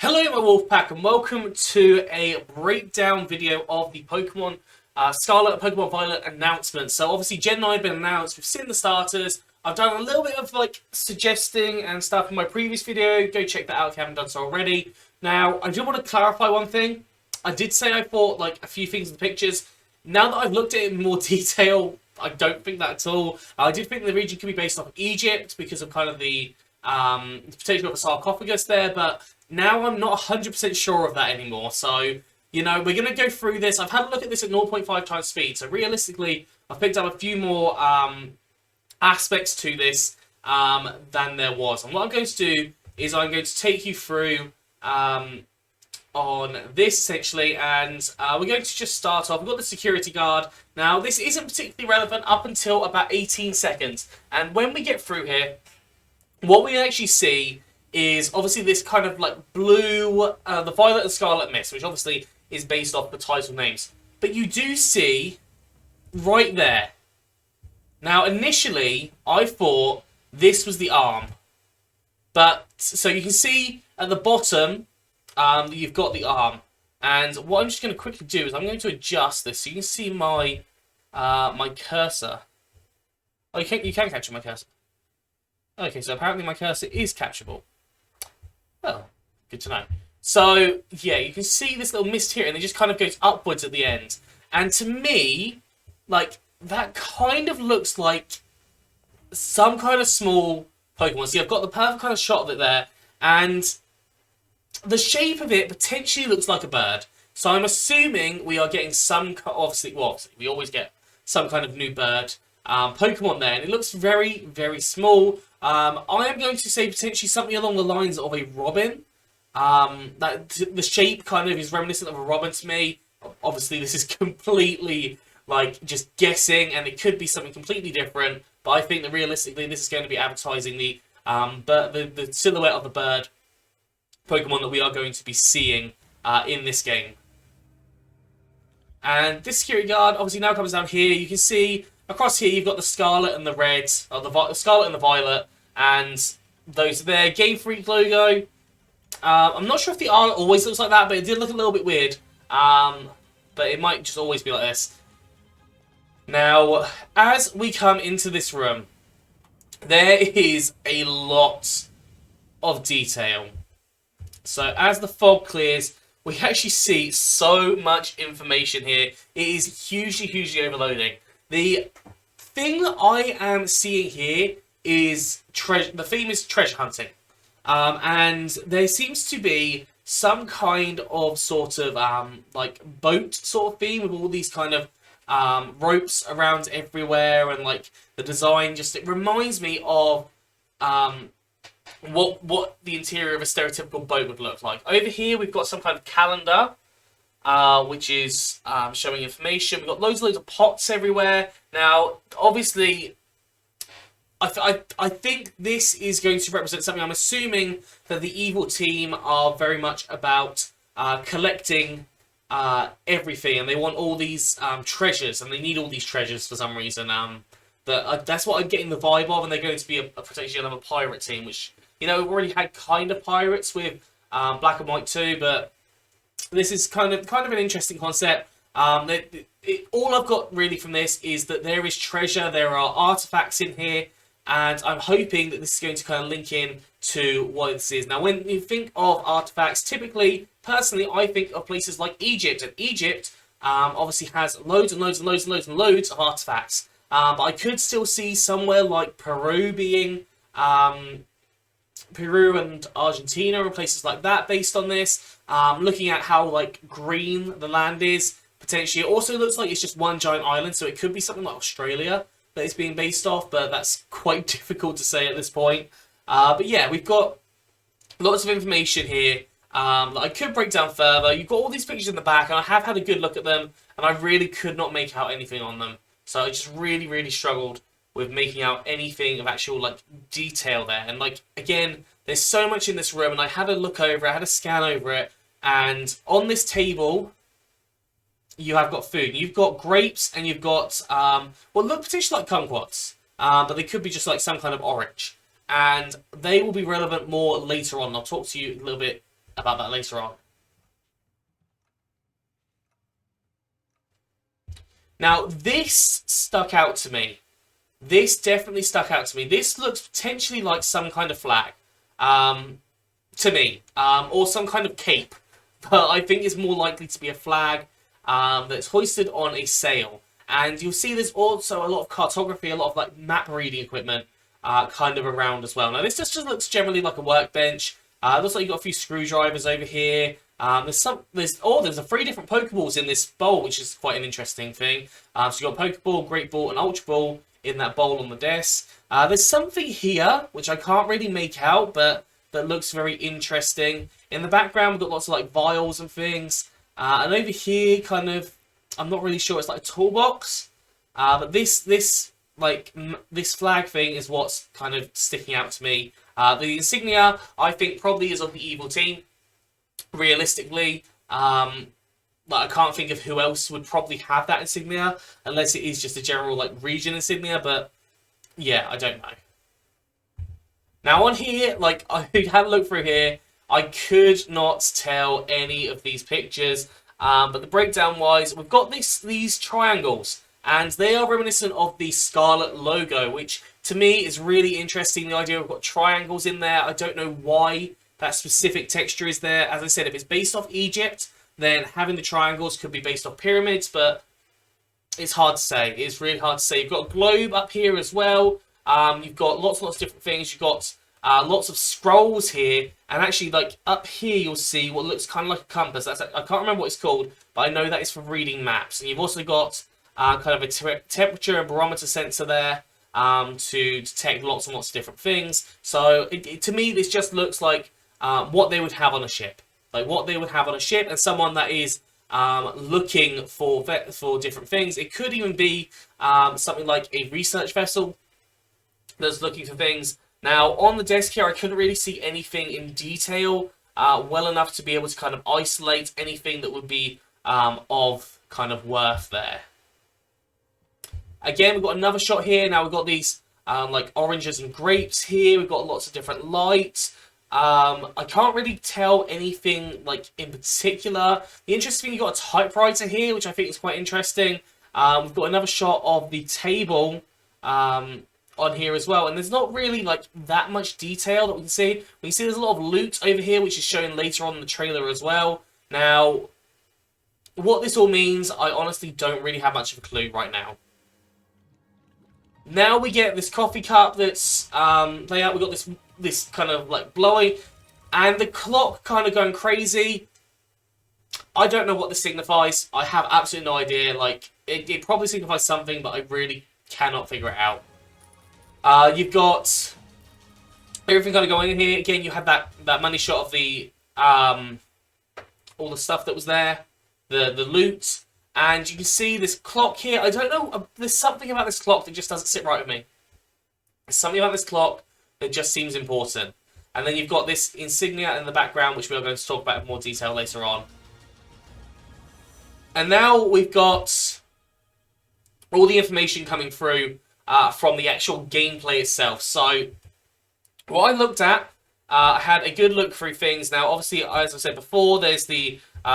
Hello my Wolfpack and welcome to a breakdown video of the Pokemon Scarlet and Pokemon Violet announcement. So obviously Gen 9 have been announced, we've seen the starters, I've done a little bit of like suggesting and stuff in my previous video, go check that out if you haven't done so already. Now I do want to clarify one thing, I did say I thought like a few things in the pictures, now that I've looked at it in more detail, I don't think that at all. I did think the region could be based off Egypt because of kind of the potential of a sarcophagus there, but now I'm not 100% sure of that anymore. So, you know, we're going to go through this. I've had a look at this at 0.5 times speed. So realistically, I've picked up a few more aspects to this than there was. And what I'm going to do is I'm going to take you through on this essentially. And we're going to just start off. We've got the security guard. Now, this isn't particularly relevant up until about 18 seconds. And when we get through here, what we actually see is obviously this kind of like blue, the Violet and Scarlet Mist, which obviously is based off the title names. But you do see right there. Now, initially, I thought this was the arm. But, so you can see at the bottom, you've got the arm. And what I'm just going to quickly do is I'm going to adjust this so you can see my my cursor. Oh, you can capture my cursor. Okay, so apparently my cursor is capturable. Well, good to know. So, yeah, you can see this little mist here, and it just kind of goes upwards at the end. And to me, like, that kind of looks like some kind of small Pokemon. See, I've got the perfect kind of shot of it there, and the shape of it potentially looks like a bird. So I'm assuming we are getting some, obviously, we always get some kind of new bird Pokemon there, and it looks very, very small. I am going to say potentially something along the lines of a robin. That the shape kind of is reminiscent of a robin to me. Obviously, this is completely like just guessing, and it could be something completely different. But I think that realistically, this is going to be advertising the silhouette of the bird Pokemon that we are going to be seeing in this game. And this security guard obviously now comes down here. You can see across here you've got the Scarlet and the Red, or the Scarlet and the Violet, and those are there. Game Freak logo. I'm not sure if the art always looks like that, but it did look a little bit weird. But it might just always be like this. Now, as we come into this room, there is a lot of detail. So as the fog clears, we actually see so much information here. It is hugely, hugely overloading. The thing that I am seeing here is the theme is treasure hunting. And there seems to be some kind of sort of like boat sort of theme with all these kind of ropes around everywhere, and like the design just, it reminds me of what the interior of a stereotypical boat would look like. Over here we've got some kind of calendar, which is showing information. We've got loads and loads of pots everywhere. Now, obviously, I think this is going to represent something. I'm assuming that the evil team are very much about collecting everything, and they want all these treasures, and they need all these treasures for some reason. That's what I'm getting the vibe of, and they're going to be a potentially another pirate team, which, you know, we've already had kind of pirates with Black and White 2, but this is kind of an interesting concept. All I've got really from this is that there is treasure, there are artifacts in here, and I'm hoping that this is going to kind of link in to what this is. Now, when you think of artifacts, typically, personally, I think of places like Egypt, and Egypt obviously has loads and loads and loads and loads and loads of artifacts. But I could still see somewhere like Peru being Peru and Argentina and places like that based on this. Looking at how like green the land is, potentially. It also looks like it's just one giant island, so it could be something like Australia that it's being based off, but that's quite difficult to say at this point. But yeah, we've got lots of information here that I could break down further. You've got all these pictures in the back, and I have had a good look at them, and I really could not make out anything on them. So I just really, really struggled with making out anything of actual like detail there. And like, again, there's so much in this room, and I had a look over it, I had a scan over it, and on this table, you have got food. You've got grapes, and you've got what look potentially like kumquats, but they could be just like some kind of orange. And they will be relevant more later on. I'll talk to you a little bit about that later on. Now, this stuck out to me. This definitely stuck out to me. This looks potentially like some kind of flag, to me, or some kind of cape. But I think it's more likely to be a flag that's hoisted on a sail. And you'll see there's also a lot of cartography, a lot of like map reading equipment kind of around as well. Now, this just looks generally like a workbench. Looks like you've got a few screwdrivers over here. There's a 3 different Pokeballs in this bowl, which is quite an interesting thing. So you've got Pokeball, Great Ball, and Ultra Ball in that bowl on the desk. There's something here, which I can't really make out, but that looks very interesting. In the background, we've got lots of like vials and things. And over here, kind of, I'm not really sure, it's like a toolbox. But this flag thing is what's kind of sticking out to me. The insignia, I think, probably is of the evil team. Realistically, I can't think of who else would probably have that insignia, unless it is just a general like region insignia. But yeah, I don't know. Now on here, like I had a look through here, I could not tell any of these pictures. But the breakdown wise, we've got these triangles, and they are reminiscent of the Scarlet logo, which to me is really interesting. The idea we've got triangles in there. I don't know why that specific texture is there. As I said, if it's based off Egypt, then having the triangles could be based off pyramids, but it's hard to say. It's really hard to say. You've got a globe up here as well. You've got lots and lots of different things. You've got lots of scrolls here, and actually, like up here, you'll see what looks kind of like a compass. I can't remember what it's called, but I know that is for reading maps. And you've also got kind of a temperature and barometer sensor there to detect lots and lots of different things. So to me, this just looks like what they would have on a ship, and someone that is looking for different things. It could even be something like a research vessel that's looking for things. Now, on the desk here, I couldn't really see anything in detail well enough to be able to kind of isolate anything that would be of kind of worth there. Again, we've got another shot here. Now, we've got these like oranges and grapes here. We've got lots of different lights. I can't really tell anything like in particular. The interesting thing, you've got a typewriter here, which I think is quite interesting. We've got another shot of the table on here as well, and there's not really like that much detail that we can see. We can see there's a lot of loot over here, which is shown later on in the trailer as well. Now, what this all means, I honestly don't really have much of a clue right now. Now we get this coffee cup that's layout. We've got this kind of like blowing, and the clock kind of going crazy. I don't know what this signifies. I have absolutely no idea. Like, it probably signifies something, but I really cannot figure it out. You've got everything kind of going in here. Again, you have that money shot of the all the stuff that was there, the loot, and you can see this clock here. I don't know. There's something about this clock that just doesn't sit right with me. There's something about this clock that just seems important. And then you've got this insignia in the background, which we are going to talk about in more detail later on. And now we've got all the information coming through from the actual gameplay itself. So what I looked at, I had a good look through things. Now, obviously, as I said before, there's the 2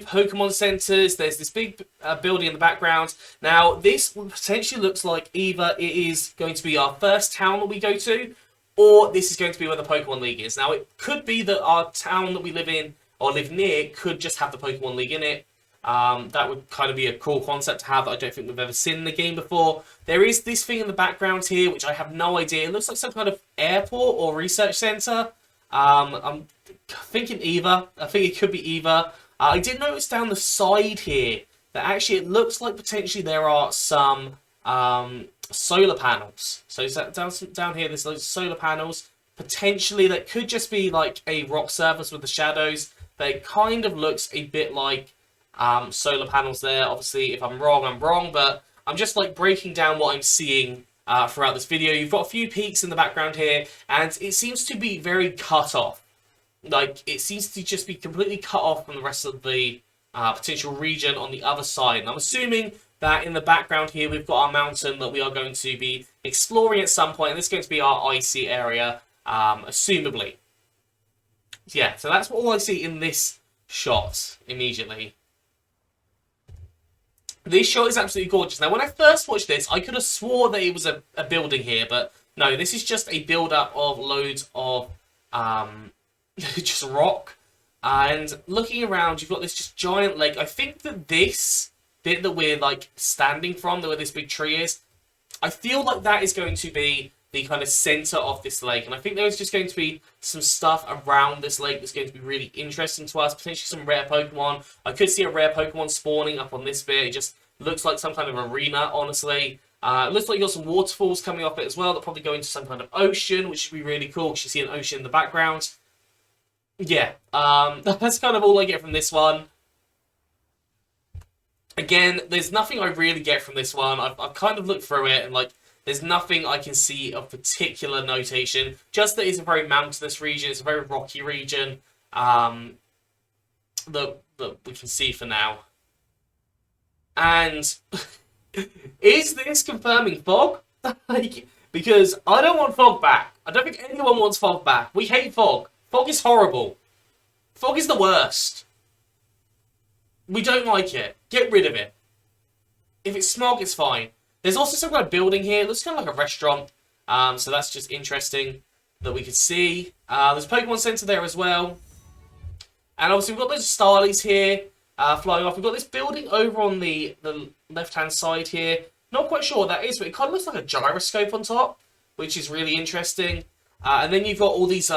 Pokemon centers. There's this big building in the background. Now, this potentially looks like either it is going to be our first town that we go to, or this is going to be where the Pokemon League is. Now, it could be that our town that we live in or live near could just have the Pokemon League in it. That would kind of be a cool concept to have that I don't think we've ever seen in the game before. There is this thing in the background here, which I have no idea. It looks like some kind of airport or research center. I'm thinking either. I think it could be either. I did notice down the side here that actually it looks like potentially there are some solar panels. So down here, there's those solar panels. Potentially that could just be like a rock surface with the shadows. But it kind of looks a bit like solar panels there. Obviously, if I'm wrong, I'm wrong, but I'm just like breaking down what I'm seeing throughout this video. You've got a few peaks in the background here, and it seems to be very cut off. Like, it seems to just be completely cut off from the rest of the potential region on the other side. And I'm assuming that in the background here, we've got our mountain that we are going to be exploring at some point, and this is going to be our icy area, assumably. Yeah, so that's all I see in this shot immediately. This shot is absolutely gorgeous. Now, when I first watched this, I could have swore that it was a building here, but no, this is just a build-up of loads of just rock. And looking around, you've got this just giant lake. I think that this bit that we're like standing from, where this big tree is, I feel like that is going to be the kind of center of this lake. And I think there is just going to be some stuff around this lake that's going to be really interesting to us. Potentially some rare Pokemon. I could see a rare Pokemon spawning up on this bit. It just looks like some kind of arena, honestly. It looks like you've got some waterfalls coming off it as well that probably go into some kind of ocean, which should be really cool because you see an ocean in the background. Yeah, that's kind of all I get from this one. Again, there's nothing I really get from this one. I've kind of looked through it and like, there's nothing I can see of particular notation. Just that it's a very mountainous region. It's a very rocky region that we can see for now. And is this confirming fog? Like, because I don't want fog back. I don't think anyone wants fog back. We hate fog. Fog is horrible. Fog is the worst. We don't like it. Get rid of it. If it's smog, it's fine. There's also some kind of building here. It looks kind of like a restaurant. So that's just interesting that we could see. There's a Pokemon Center there as well. And obviously we've got those Starlies here flying off. We've got this building over on the left-hand side here. Not quite sure what that is, but it kind of looks like a gyroscope on top, which is really interesting. And then you've got all these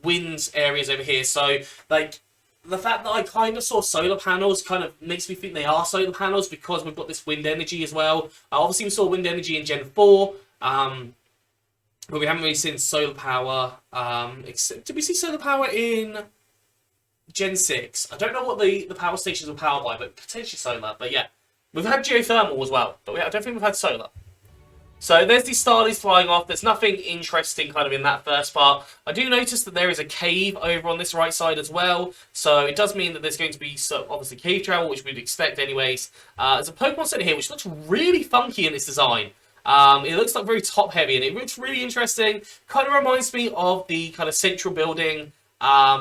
wind areas over here. So, like, the fact that I kind of saw solar panels kind of makes me think they are solar panels because we've got this wind energy as well. Obviously, we saw wind energy in Gen 4, but we haven't really seen solar power. Did we see solar power in Gen 6? I don't know what the power stations were powered by, but potentially solar. But yeah, we've had geothermal as well, but I don't think we've had solar. So there's these Starlies flying off. There's nothing interesting kind of in that first part. I do notice that there is a cave over on this right side as well. So it does mean that there's going to be obviously cave travel, which we'd expect anyways. There's a Pokemon Center here, which looks really funky in its design. It looks like very top heavy and it looks really interesting. Kind of reminds me of the kind of central building at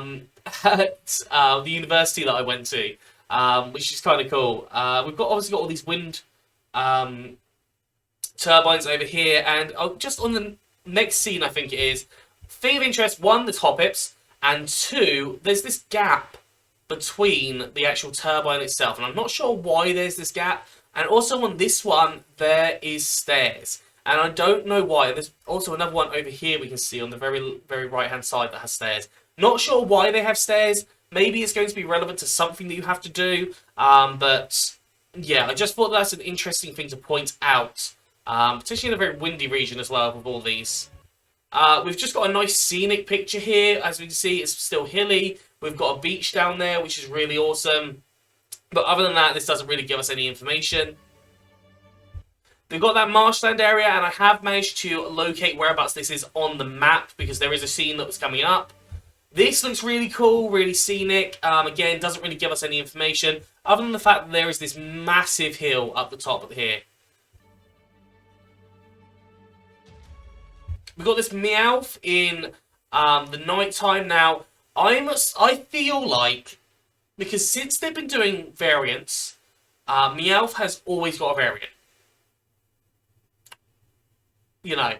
the university that I went to, which is kind of cool. We've obviously got all these wind turbines over here, and just on the next scene, I think it is, thing of interest, one, there's Hoppips, and two, there's this gap between the actual turbine itself, and I'm not sure why there's this gap, and also on this one, there is stairs, and I don't know why. There's also another one over here we can see on the very, very right-hand side that has stairs. Not sure why they have stairs. Maybe it's going to be relevant to something that you have to do, but yeah, I just thought that's an interesting thing to point out. Particularly in a very windy region as well with all these. We've just got a nice scenic picture here. As we can see, it's still hilly. We've got a beach down there, which is really awesome. But other than that, this doesn't really give us any information. We've got that marshland area, and I have managed to locate whereabouts this is on the map, because there is a scene that was coming up. This looks really cool, really scenic. Again, doesn't really give us any information, other than the fact that there is this massive hill up the top of here. We've got this Meowth in the night time. Now, I feel like, because since they've been doing variants, Meowth has always got a variant. You know,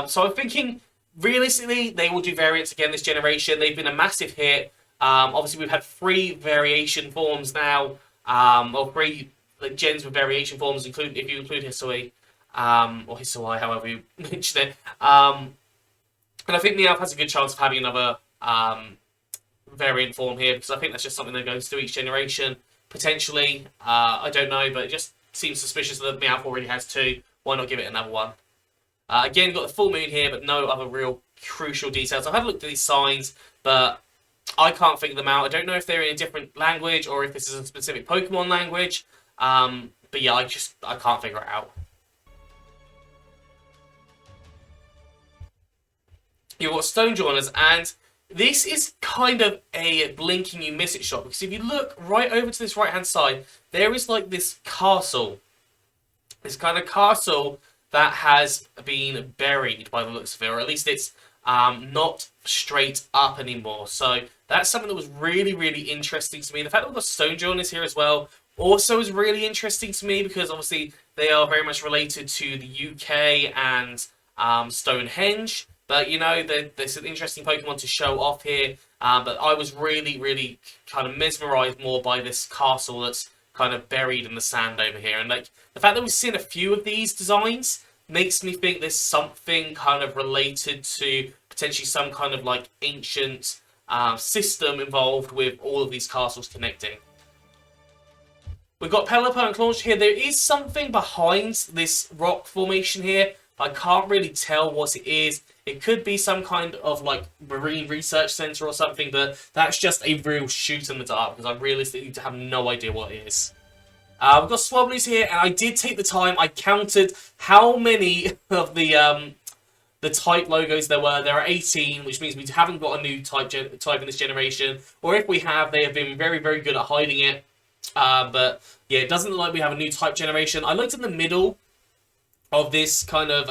so I'm thinking, realistically, they will do variants again this generation. They've been a massive hit. Obviously, we've had 3 variation forms now, or 3 gens with variation forms, if you include Hisui. Or Hisui, however you mention it. And I think Meowth has a good chance of having another variant form here, because I think that's just something that goes through each generation, potentially. I don't know, but it just seems suspicious that Meowth already has 2. Why not give it another one? Again, got the full moon here, but no other real crucial details. I've had a look at these signs, but I can't figure them out. I don't know if they're in a different language, or if this is a specific Pokemon language. But yeah, I can't figure it out. You've got Stonejourners, and this is kind of a blinking you miss it shot, because if you look right over to this right hand side, there is like this castle. This kind of castle that has been buried by the looks of it, or at least it's not straight up anymore. So that's something that was really, really interesting to me. The fact that we've got Stone is here as well also is really interesting to me, because obviously they are very much related to the UK and Stonehenge. But, you know, there's an interesting Pokemon to show off here. But I was really, really kind of mesmerised more by this castle that's kind of buried in the sand over here. And, like, the fact that we've seen a few of these designs makes me think there's something kind of related to potentially some kind of, like, ancient system involved with all of these castles connecting. We've got Pelipper and Claunch here. There is something behind this rock formation here. I can't really tell what it is. It could be some kind of, like, marine research center or something, but that's just a real shoot in the dark, because I realistically have no idea what it is. We've got Swablu's here, and I did take the time. I counted how many of the type logos there were. There are 18, which means we haven't got a new type in this generation. Or if we have, they have been very, very good at hiding it. But yeah, it doesn't look like we have a new type generation. I looked in the middle of this kind of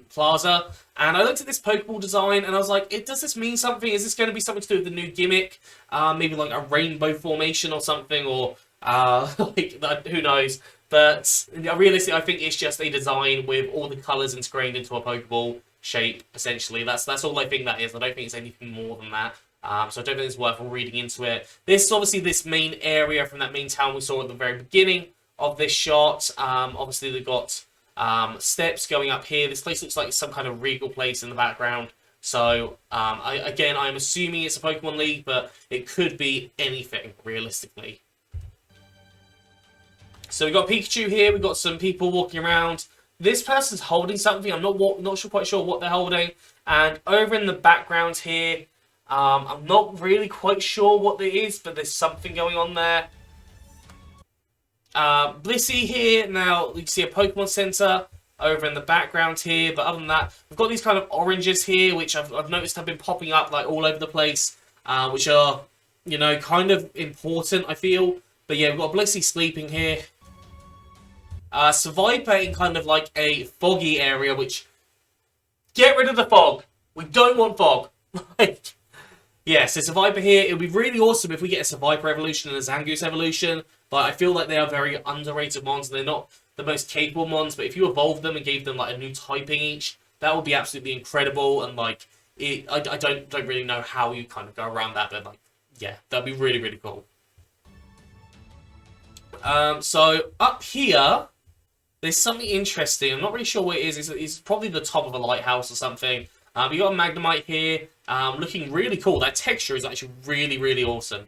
plaza, and I looked at this Pokeball design, and I was like, does this mean something? Is this going to be something to do with the new gimmick? Maybe like a rainbow formation or something, or like, who knows? But realistically, I think it's just a design with all the colours ingrained into a Pokeball shape, essentially. That's all I think that is. I don't think it's anything more than that. So I don't think it's worth reading into it. This is obviously this main area from that main town we saw at the very beginning of this shot. Obviously, they've got steps going up here. This place looks like some kind of regal place in the background. So, I'm assuming it's a Pokemon League, but it could be anything, realistically. So we've got Pikachu here. We've got some people walking around. This person's holding something. I'm not quite sure what they're holding. And over in the background here, I'm not really quite sure what it is, but there's something going on there. Blissey here. Now, you can see a Pokemon Center over in the background here. But other than that, we've got these kind of oranges here, which I've noticed have been popping up like all over the place, which are, you know, kind of important, I feel. But yeah, we've got Blissey sleeping here. Survivor in kind of like a foggy area, which... Get rid of the fog! We don't want fog! Yeah, so Survivor here, it would be really awesome if we get a Survivor evolution and a Zangoose evolution, but I feel like they are very underrated mons, and they're not the most capable mons, but if you evolved them and gave them like a new typing each, that would be absolutely incredible, and like, I don't really know how you kind of go around that, but like, yeah, that'd be really, really cool. So, up here, there's something interesting. I'm not really sure what it is. It's probably the top of a lighthouse or something. We got a Magnemite here, looking really cool. That texture is actually really, really awesome.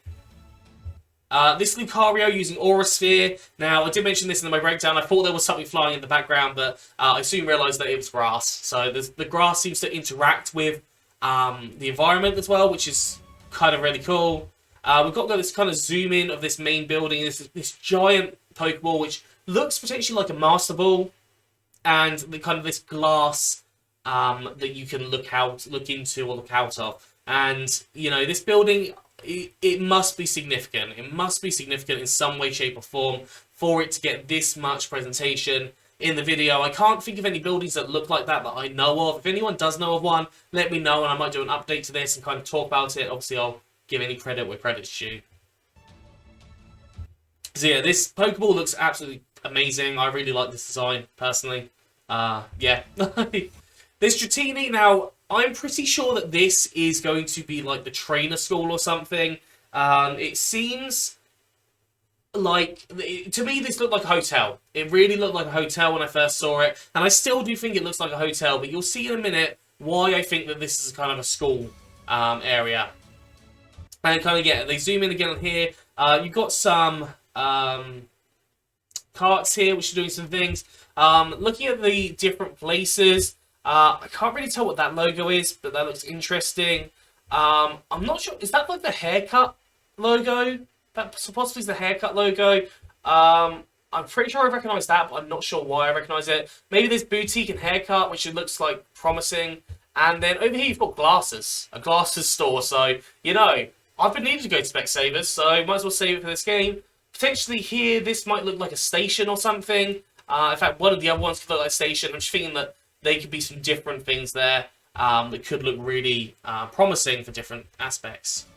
This Lucario using Aura Sphere. Now, I did mention this in my breakdown. I thought there was something flying in the background, but I soon realised that it was grass. So the grass seems to interact with the environment as well, which is kind of really cool. We've got this kind of zoom in of this main building. This giant Pokeball, which looks potentially like a Master Ball, and the kind of this glass that you can look into or look out of. And, you know, this building, it must be significant. It must be significant in some way, shape, or form for it to get this much presentation in the video. I can't think of any buildings that look like that I know of. If anyone does know of one, let me know, and I might do an update to this and kind of talk about it. Obviously, I'll give any credit where credit's due. So yeah, this Pokeball looks absolutely amazing. I really like this design, personally. Yeah. This Dratini, now, I'm pretty sure that this is going to be like the trainer school or something. It seems like, to me, this looked like a hotel. It really looked like a hotel when I first saw it. And I still do think it looks like a hotel, but you'll see in a minute why I think that this is kind of a school area. And kind of, yeah, they zoom in again on here. You've got some carts here, which are doing some things. Looking at the different places, I can't really tell what that logo is, but that looks interesting. I'm not sure, is that like the haircut logo? That possibly is the haircut logo. I'm pretty sure I recognise that, but I'm not sure why I recognise it. Maybe this boutique and haircut, which it looks like promising. And then over here you've got glasses, a glasses store. So, you know, I've been needing to go to Specsavers, so might as well save it for this game. Potentially here, this might look like a station or something. In fact, one of the other ones could look like a station. I'm just thinking that they could be some different things there. that could look really promising for different aspects.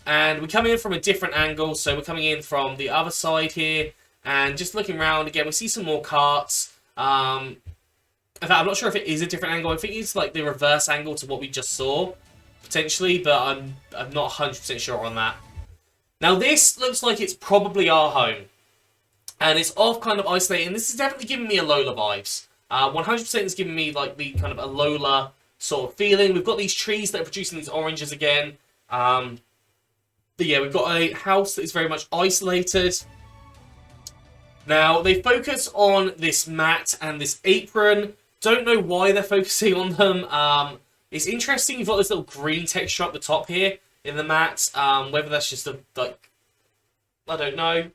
And we're coming in from a different angle, so we're coming in from the other side here, and just looking around again, we see some more carts. In fact, I'm not sure if it is a different angle. I think it's like the reverse angle to what we just saw, potentially, but I'm not 100% sure on that. Now, this looks like it's probably our home, and it's off kind of isolated, this is definitely giving me a Lola vibes. 100% is giving me like the kind of a Lola sort of feeling. We've got these trees that are producing these oranges again. But yeah, we've got a house that is very much isolated. Now, they focus on this mat and this apron. Don't know why they're focusing on them. It's interesting, you've got this little green texture up the top here in the mat. Whether that's just like, I don't know.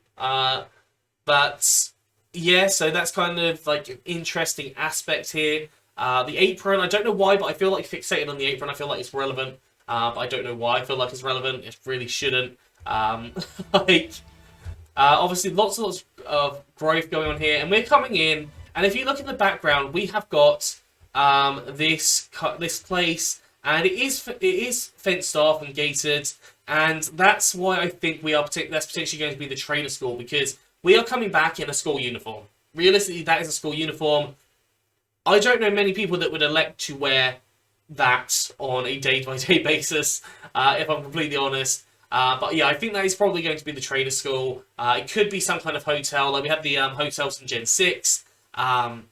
But yeah, so that's kind of like an interesting aspect here. The apron, I don't know why, but I feel like fixated on the apron. I feel like it's relevant. But I don't know why I feel like it's relevant. It really shouldn't. Obviously, lots and lots of growth going on here. And we're coming in. And if you look in the background, we have got this place. And it is fenced off and gated. And that's why I think that's potentially going to be the trainer school. Because we are coming back in a school uniform. Realistically, that is a school uniform. I don't know many people that would elect to wear that on a day-by-day basis, if I'm completely honest. But yeah, I think that is probably going to be the trainer school. It could be some kind of hotel, like we have the hotels in Gen 6. But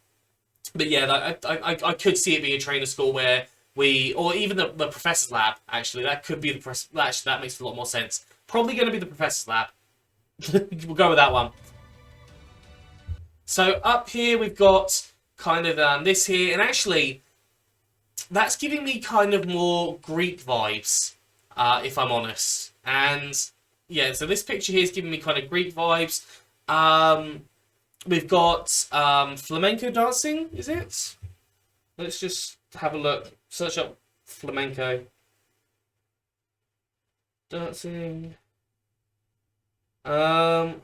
yeah, I could see it being a trainer school where or even the professor's lab, actually. That could be actually, that makes a lot more sense. Probably going to be the professor's lab. We'll go with that one. So up here we've got kind of this here, and actually that's giving me kind of more Greek vibes, if I'm honest. And yeah, so this picture here is giving me kind of Greek vibes. We've got flamenco dancing, is it? Let's just have a look. Search up flamenco dancing. So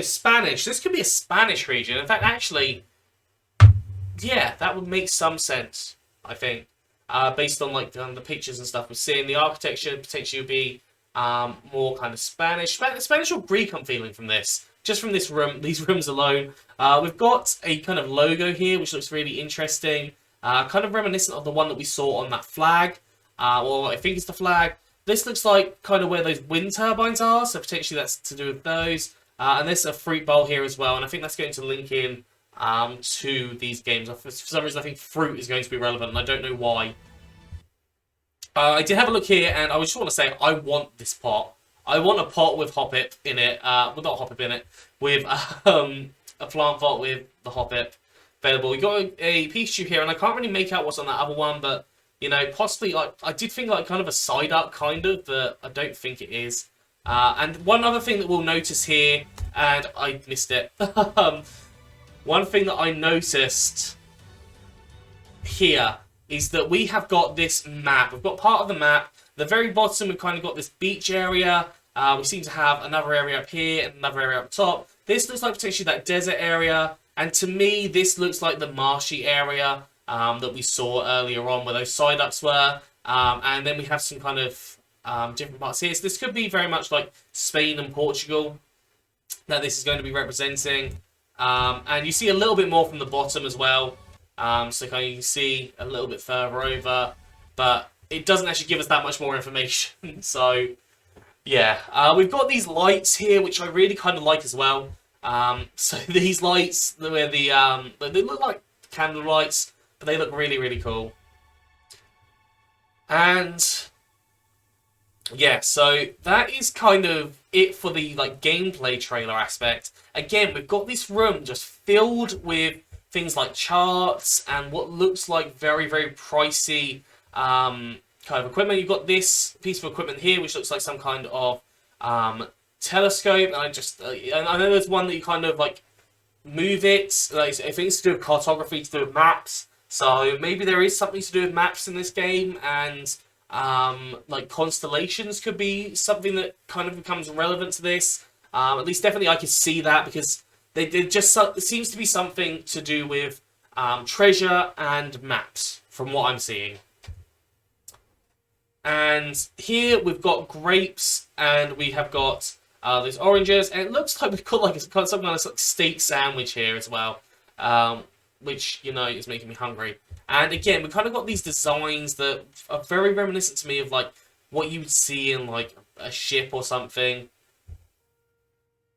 Spanish. This could be a Spanish region. In fact, actually, yeah, that would make some sense, I think. Based on like the pictures and stuff we're seeing. The architecture potentially would be more kind of Spanish. Spanish or Greek, I'm feeling from this. Just from this room, these rooms alone. We've got a kind of logo here, which looks really interesting. Kind of reminiscent of the one that we saw on that flag. Or I think it's the flag. This looks like kind of where those wind turbines are, so potentially that's to do with those. And there's a fruit bowl here as well, and I think that's going to link in to these games. For some reason, I think fruit is going to be relevant, and I don't know why. I did have a look here, and I just want to say I want this pot. I want a pot with hoppip in it. Well, not hoppip in it. With a plant pot with the hoppip available. We got a peach tube here, and I can't really make out what's on that other one, but you know, possibly like I did think like kind of a side up kind of, but I don't think it is. And one other thing that we'll notice here, and I missed it. One thing that I noticed here is that we have got this map. We've got part of the map. At the very bottom, we've kind of got this beach area. We seem to have another area up here and another area up top. This looks like potentially that desert area. And to me, this looks like the marshy area that we saw earlier on where those side ups were. And then we have some kind of different parts here. So this could be very much like Spain and Portugal that this is going to be representing. And you see a little bit more from the bottom as well. So kind of you can see a little bit further over. But it doesn't actually give us that much more information. So, yeah. We've got these lights here, which I really kind of like as well. So these lights, where they look like candle lights, but they look really, really cool. And yeah, so that is kind of it for the like gameplay trailer aspect. Again, we've got this room just filled with things like charts and what looks like very, very pricey kind of equipment. You've got this piece of equipment here, which looks like some kind of telescope. And I know there's one that you kind of like move it. Like, I think it's to do with cartography, to do with maps. So maybe there is something to do with maps in this game, and like constellations could be something that kind of becomes relevant to this. At least definitely I could see that, because it seems to be something to do with treasure, and maps, from what I'm seeing. And here we've got grapes, and we have got these oranges, and it looks like we've got like some kind of like steak sandwich here as well, which, you know, is making me hungry. And again, we kind of got these designs that are very reminiscent to me of like what you would see in like a ship or something.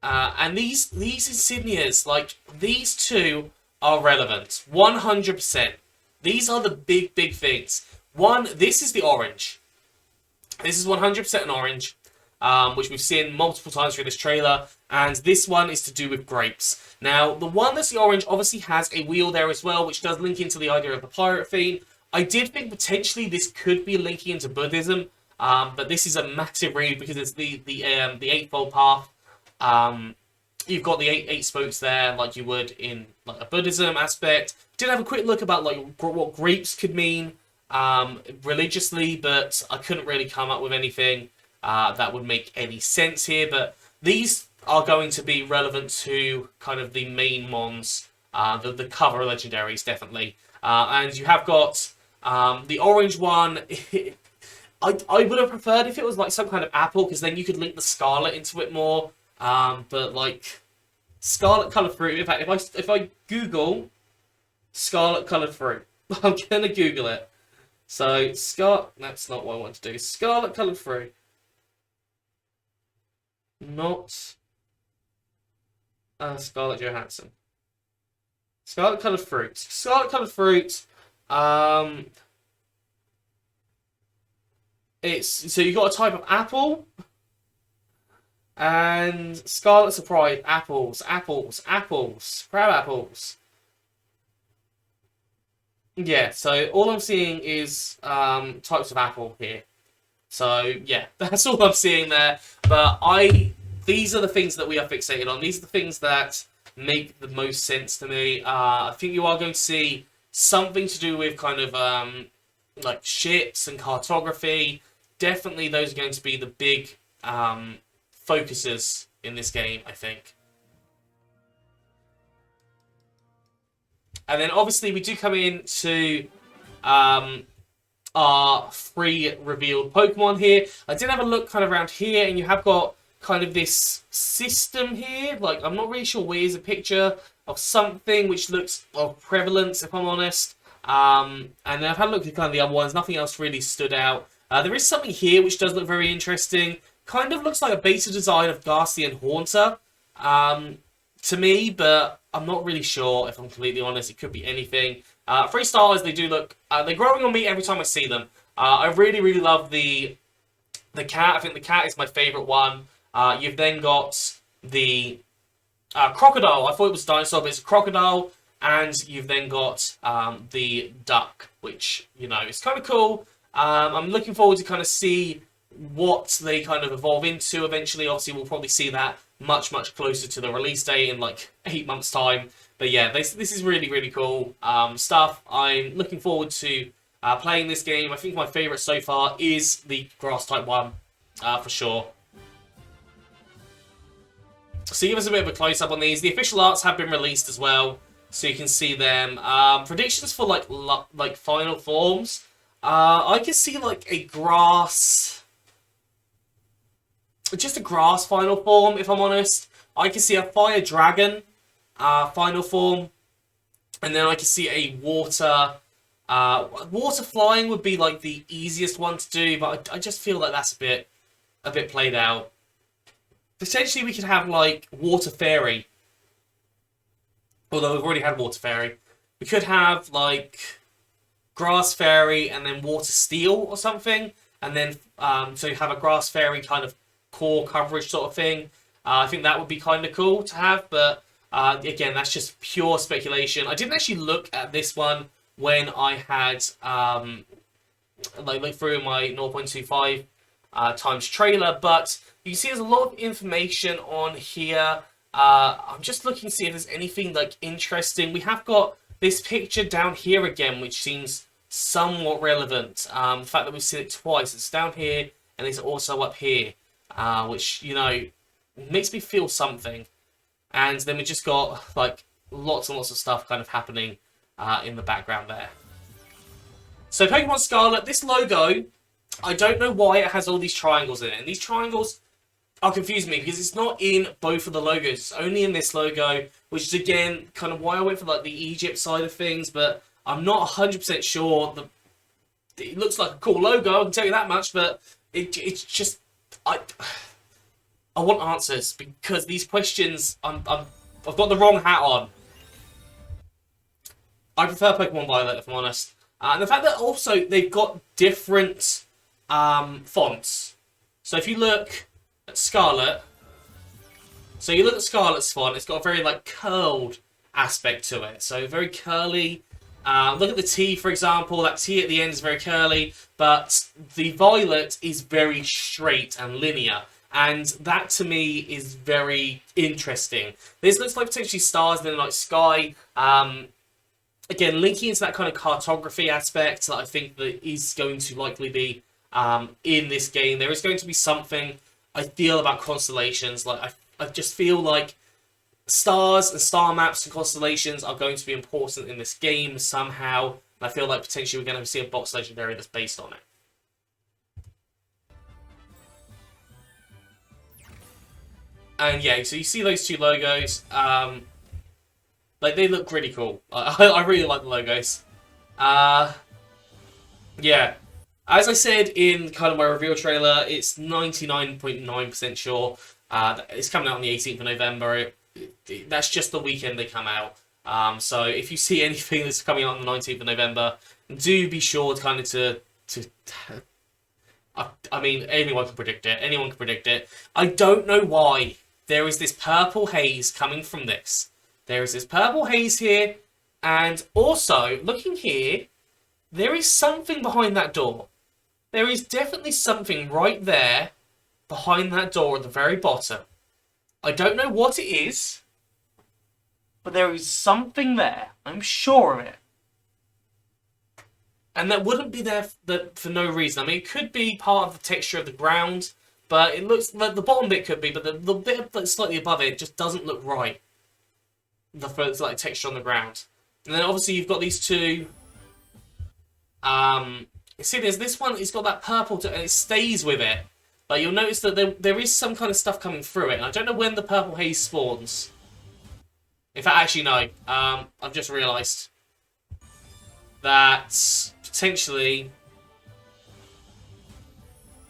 And these insignias, like these two, are relevant 100%. These are the big things. One, this is the orange. This is 100% an orange, which we've seen multiple times through this trailer, and this one is to do with grapes. Now, the one that's the orange obviously has a wheel there as well, which does link into the idea of the pirate theme. I did think potentially this could be linking into Buddhism, but this is a massive read because it's the eightfold path. You've got the eight spokes there, like you would in like a Buddhism aspect. Did have a quick look about like what grapes could mean religiously, but I couldn't really come up with anything that would make any sense here. But these are going to be relevant to kind of the main mons, the cover legendaries definitely. And you have got the orange one. I would have preferred if it was like some kind of apple, because then you could link the scarlet into it more. But like scarlet coloured fruit. In fact, if I Google scarlet coloured fruit, I'm gonna Google it. So that's not what I want to do. Scarlet coloured fruit. Not Scarlett Johansson. Scarlet coloured fruit. Scarlet coloured fruit. So you got a type of apple. And Scarlet Surprise, apples, crab apples. Yeah, so all I'm seeing is types of apple here. So yeah, that's all I'm seeing there. But these are the things that we are fixated on. These are the things that make the most sense to me. I think you are going to see something to do with kind of like ships and cartography. Definitely those are going to be the big focuses in this game, I think. And then obviously we do come into our free revealed Pokemon here. I did have a look kind of around here, and you have got kind of this system here. Like, I'm not really sure where is a picture of something which looks of prevalence, if I'm honest. And then I've had a look at kind of the other ones. Nothing else really stood out. There is something here which does look very interesting. Kind of looks like a beta design of Ghastly and Haunter to me, but I'm not really sure, if I'm completely honest. It could be anything. 3 stars, they do look... they're growing on me every time I see them. I really love the cat. I think the cat is my favourite one. You've then got the crocodile. I thought it was a dinosaur, but it's a crocodile. And you've then got the duck, which, you know, is kind of cool. I'm looking forward to kind of see what they kind of evolve into eventually. Obviously, we'll probably see that much closer to the release date in like 8 months' time. But yeah, this is really cool stuff. I'm looking forward to playing this game. I think my favourite so far is the Grass-type one, for sure. So give us a bit of a close-up on these. The official arts have been released as well, so you can see them. Predictions for like final forms. I can see like a grass... Just a grass final form, if I'm honest. I can see a fire dragon final form. And then I can see a water... water flying would be like the easiest one to do, but I just feel like that's a bit played out. Potentially we could have like water fairy. Although we've already had water fairy. We could have like grass fairy and then water steel or something. And then so you have a grass fairy kind of core coverage sort of thing. I think that would be kind of cool to have, but again, that's just pure speculation. I didn't actually look at this one when I had like through my 0.25 times trailer, but you can see there's a lot of information on here. I'm just looking to see if there's anything like interesting. We have got this picture down here again, which seems somewhat relevant. The fact that we've seen it twice. It's down here and it's also up here. Which, you know, makes me feel something. And then we just got, like, lots and lots of stuff kind of happening in the background there. So Pokemon Scarlet, this logo, I don't know why it has all these triangles in it. And these triangles are confusing me because it's not in both of the logos. It's only in this logo, which is, again, kind of why I went for like the Egypt side of things. But I'm not 100% sure. It looks like a cool logo, I can tell you that much. But it's just... I want answers because these questions, I've got the wrong hat on. I prefer Pokemon Violet, if I'm honest. And the fact that also they've got different fonts. So if you look at Scarlet, Scarlet's font, it's got a very like curled aspect to it. So very curly. Look at the T, for example. That T at the end is very curly, but the Violet is very straight and linear. And that, to me, is very interesting. This looks like potentially stars in the night sky. Again, linking into that kind of cartography aspect that I think that is going to likely be in this game. There is going to be something I feel about constellations. Like I just feel like stars and star maps and constellations are going to be important in this game somehow. And I feel like potentially we're going to see a box legendary that's based on it. And yeah, so you see those two logos. Like, they look really cool. I really like the logos. Yeah. As I said in kind of my reveal trailer, it's 99.9% sure it's coming out on the 18th of November. That's just the weekend they come out. So if you see anything that's coming out on the 19th of November, do be sure kind of to I mean, anyone can predict it. Anyone can predict it. I don't know why there is this purple haze coming from this. There is this purple haze here, and also, looking here, there is something behind that door. There is definitely something right there behind that door at the very bottom. I don't know what it is, but there is something there. I'm sure of it. And that wouldn't be there for no reason. I mean, it could be part of the texture of the ground, but it looks like the bottom bit could be, but the bit that's slightly above it just doesn't look right. The first like texture on the ground, and then obviously you've got these two. See, there's this one. It's got that purple, and it stays with it. But you'll notice that there is some kind of stuff coming through it. And I don't know when the purple haze spawns. In fact, actually no. I've just realised that potentially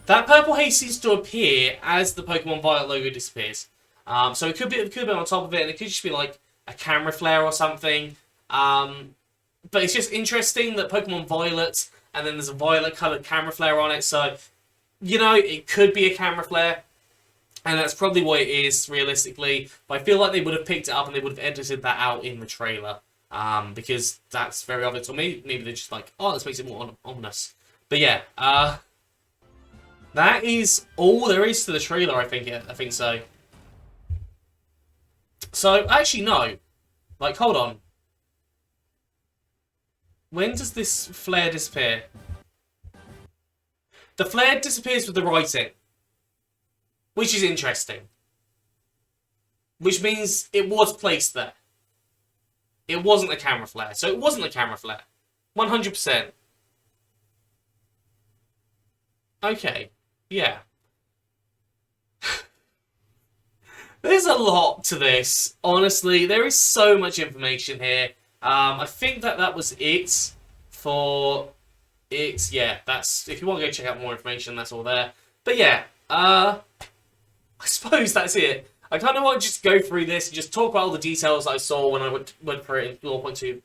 that purple haze seems to appear as the Pokemon Violet logo disappears. So it could be on top of it, and it could just be like a camera flare or something. But it's just interesting that Pokemon Violet, and then there's a violet coloured camera flare on it. So, you know, it could be a camera flare. And that's probably what it is, realistically. But I feel like they would have picked it up and they would have edited that out in the trailer. Because that's very obvious. Or maybe they're just like, oh, this makes it more ominous. But yeah, that is all there is to the trailer, I think so. So, actually, no. Like, hold on. When does this flare disappear? The flare disappears with the writing. Which is interesting. Which means it was placed there. It wasn't a camera flare. So it wasn't a camera flare. 100%. Okay. Yeah. There's a lot to this. Honestly, there is so much information here. I think that was it for it. Yeah, that's... If you want to go check out more information, that's all there. But yeah, I suppose that's it. I kind of want to just go through this and just talk about all the details I saw when I went for it in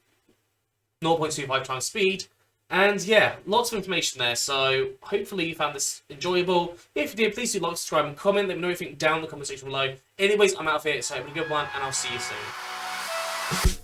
0.25 times speed. And yeah, lots of information there, so hopefully you found this enjoyable. If you did, please do like, subscribe, and comment. Let me know anything down in the comment section below. Anyways, I'm out of here, so have a good one, and I'll see you soon.